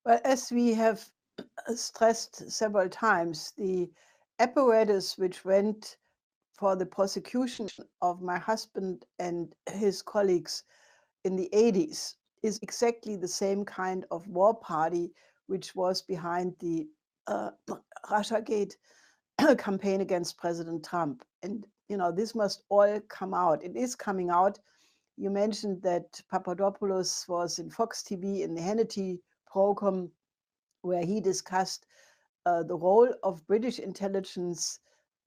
Well, as we have stressed several times, the apparatus which went for the prosecution of my husband and his colleagues in the 80s is exactly the same kind of war party which was behind the uh, Russiagate campaign against President Trump. And, this must all come out. It is coming out. You mentioned that Papadopoulos was in Fox TV in the Hannity program where he discussed the role of British intelligence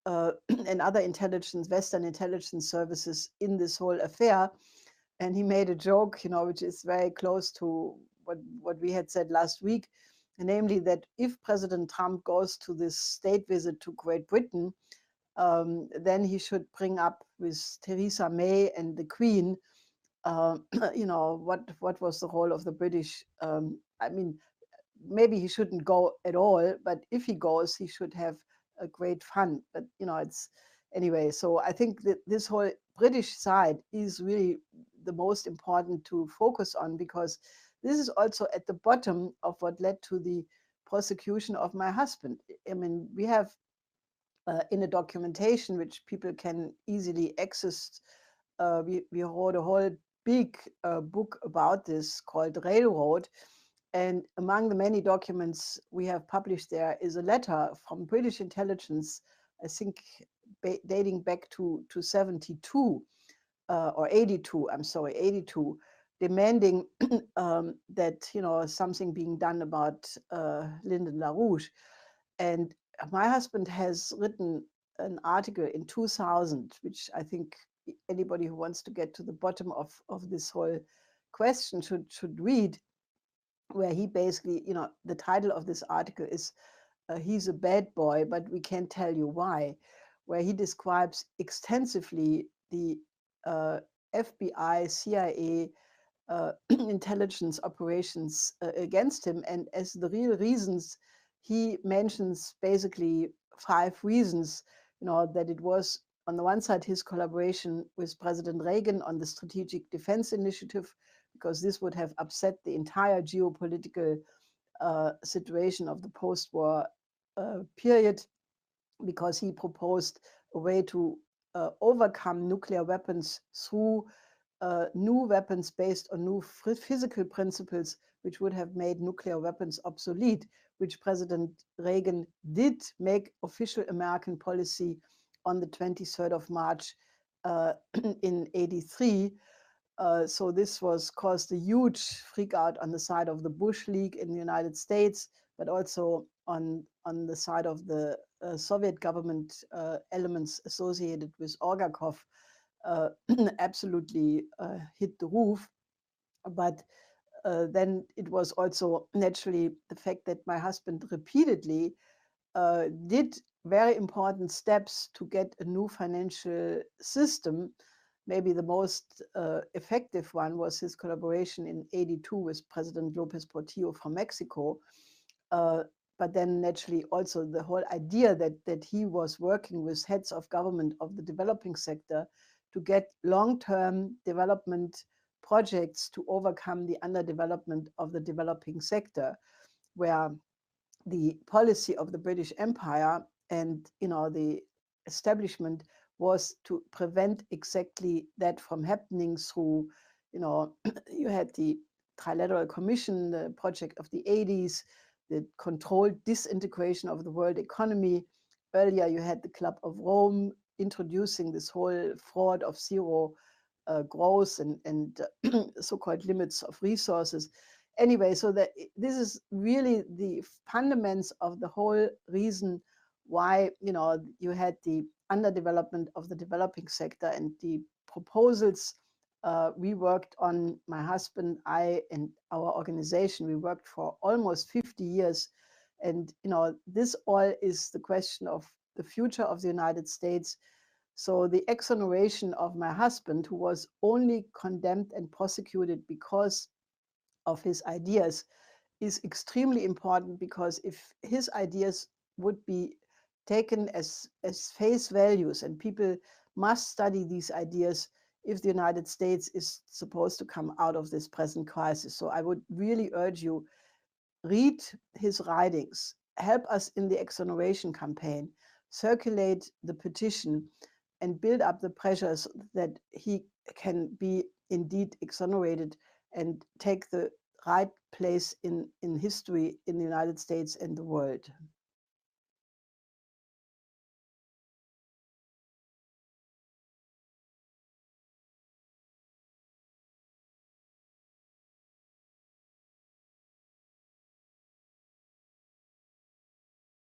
and other intelligence, Western intelligence services in this whole affair. And he made a joke, which is very close to what we had said last week, namely that if President Trump goes to this state visit to Great Britain, then he should bring up with Theresa May and the Queen, what was the role of the British. I mean, maybe he shouldn't go at all, but if he goes, he should have a great fun. But it's anyway. So I think that this whole British side is really the most important to focus on, because this is also at the bottom of what led to the prosecution of my husband. I mean, we have in a documentation which people can easily access. We wrote a whole big book about this called Railroad, and among the many documents we have published there is a letter from British intelligence, I think dating back to 72 or 82, I'm sorry, 82, demanding that, something being done about Lyndon LaRouche. And my husband has written an article in 2000, which I think anybody who wants to get to the bottom of this whole question should read, where he basically, the title of this article is He's a Bad Boy, but We Can't Tell You Why, where he describes extensively the FBI, CIA, intelligence operations against him. And as the real reasons, he mentions basically 5 reasons, that it was on the one side his collaboration with President Reagan on the Strategic Defense Initiative, because this would have upset the entire geopolitical situation of the post-war period, because he proposed a way to overcome nuclear weapons through new weapons based on new physical principles, which would have made nuclear weapons obsolete, which President Reagan did make official American policy on the 23rd of March in 83. So this caused a huge freak out on the side of the Bush League in the United States, but also on the side of the Soviet government elements associated with Orgakov uh, absolutely hit the roof. But then it was also naturally the fact that my husband repeatedly did very important steps to get a new financial system. Maybe the most effective one was his collaboration in 82 with President Lopez Portillo from Mexico. Uh, but then naturally also the whole idea that he was working with heads of government of the developing sector to get long-term development projects to overcome the underdevelopment of the developing sector, where the policy of the British Empire and the establishment was to prevent exactly that from happening through, you had the Trilateral Commission, the project of the 80s, the controlled disintegration of the world economy. Earlier, you had the Club of Rome introducing this whole fraud of zero growth and so-called limits of resources. Anyway, so that this is really the fundamentals of the whole reason why you had the underdevelopment of the developing sector, and the proposals we worked on, my husband, I, and our organization, we worked for almost 50 years. And this all is the question of the future of the United States. So the exoneration of my husband, who was only condemned and prosecuted because of his ideas, is extremely important, because if his ideas would be taken as face values, and people must study these ideas if the United States is supposed to come out of this present crisis. So I would really urge you, read his writings, help us in the exoneration campaign, circulate the petition, and build up the pressures that he can be indeed exonerated and take the right place in history in the United States and the world.